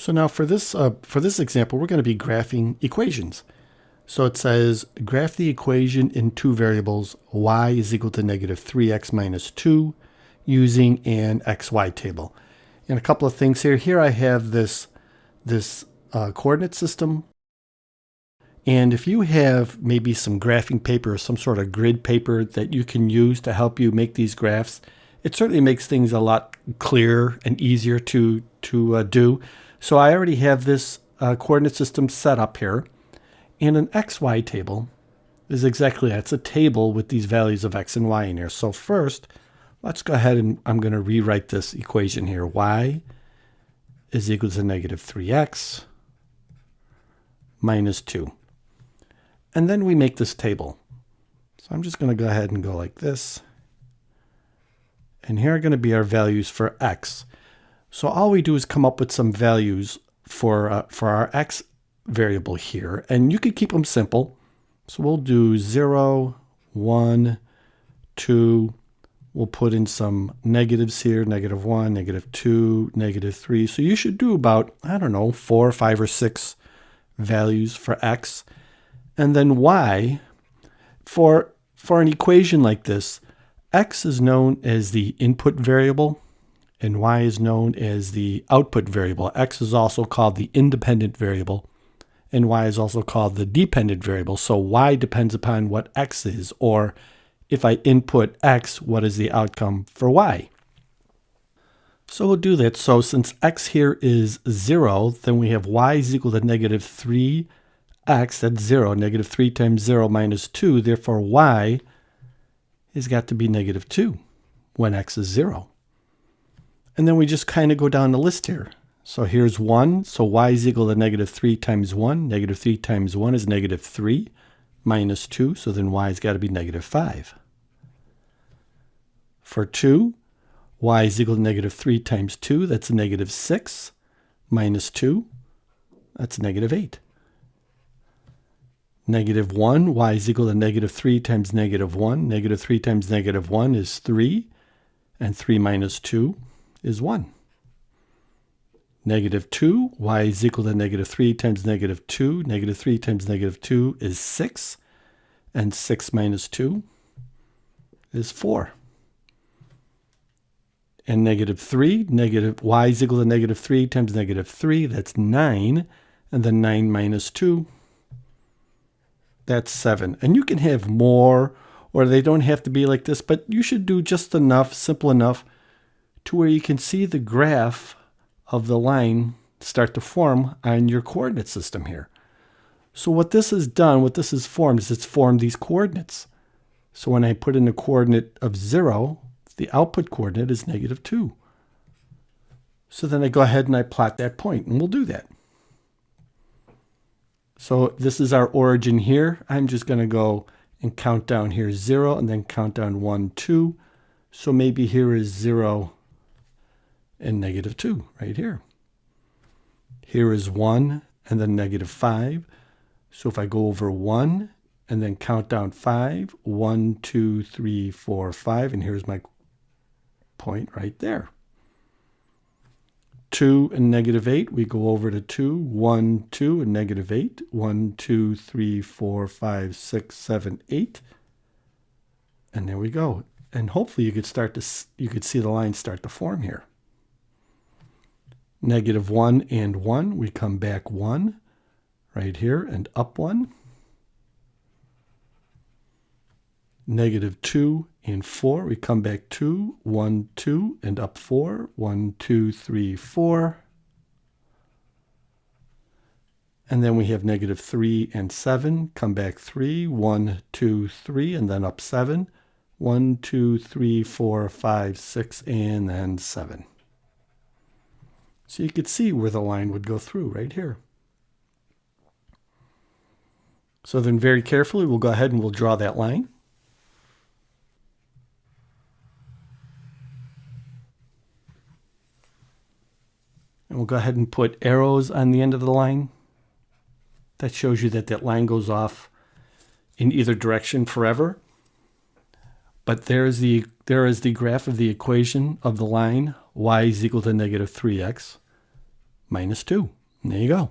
So now for this example, we're going to be graphing equations. So it says graph the equation in two variables, y is equal to negative 3x minus 2 using an xy table. And a couple of things here. Here I have this coordinate system. And if you have maybe some graphing paper or some sort of grid paper that you can use to help you make these graphs, it certainly makes things a lot clearer and easier to do. So I already have this coordinate system set up here. And an xy table is exactly that. It's a table with these values of x and y in here. So first, let's go ahead and I'm going to rewrite this equation here. Y is equal to negative 3x minus 2. And then we make this table. So I'm just going to go ahead and go like this. And here are going to be our values for x. So all we do is come up with some values for our x variable here. And you could keep them simple. So we'll do 0, 1, 2. We'll put in some negatives here, negative 1, negative 2, negative 3. So you should do about, I don't know, 4, 5, or 6 values for x. And then y, for an equation like this, x is known as the input variable and y is known as the output variable. X is also called the independent variable and y is also called the dependent variable. So y depends upon what x is, or if I input x, what is the outcome for y? So we'll do that. So since x here is 0, then we have y is equal to negative 3x, that's 0. Negative 3 times 0 minus 2. Therefore, y has got to be negative 2 when x is 0. And then we just kind of go down the list here. So here's 1. So y is equal to negative 3 times 1. Negative 3 times 1 is negative 3 minus 2. So then y has got to be negative 5. For 2, y is equal to negative 3 times 2. That's negative 6 minus 2. That's negative 8. Negative 1, y is equal to negative 3 times negative 1. Negative 3 times negative 1 is 3. And 3 minus 2 is 1. Negative 2, y is equal to negative 3 times negative 2. Negative 3 times negative 2 is 6. And 6 minus 2 is 4. And negative 3, y is equal to negative 3 times negative 3. That's 9. And then 9 minus 2, that's 7. And you can have more, or they don't have to be like this, but you should do just enough, simple enough, to where you can see the graph of the line start to form on your coordinate system here. So what this has done, what this has formed, is it's formed these coordinates. So when I put in a coordinate of 0, the output coordinate is negative 2. So then I go ahead and I plot that point, and we'll do that. So this is our origin here. I'm just going to go and count down here 0 and then count down 1, 2. So maybe here is 0 and negative 2 right here. Here is 1 and then negative 5. So if I go over 1 and then count down 5, 1, 2, 3, 4, 5, and here's my point right there. 2 and negative 8, we go over to 2, 1, 2, and negative 8, 1, 2, 3, 4, 5, 6, 7, 8. And there we go. And hopefully you could see the line start to form here. Negative 1 and 1, we come back 1 right here and up 1. Negative 2 and 4, we come back 2, 1, 2, and up 4, 1, 2, 3, 4. And then we have negative 3 and 7, come back 3, 1, 2, 3, and then up 7, 1, 2, 3, 4, 5, 6, and then 7. So you could see where the line would go through right here. So then very carefully, we'll go ahead and we'll draw that line. And we'll go ahead and put arrows on the end of the line. That shows you that that line goes off in either direction forever. But there is the graph of the equation of the line y is equal to negative 3x minus 2. And there you go.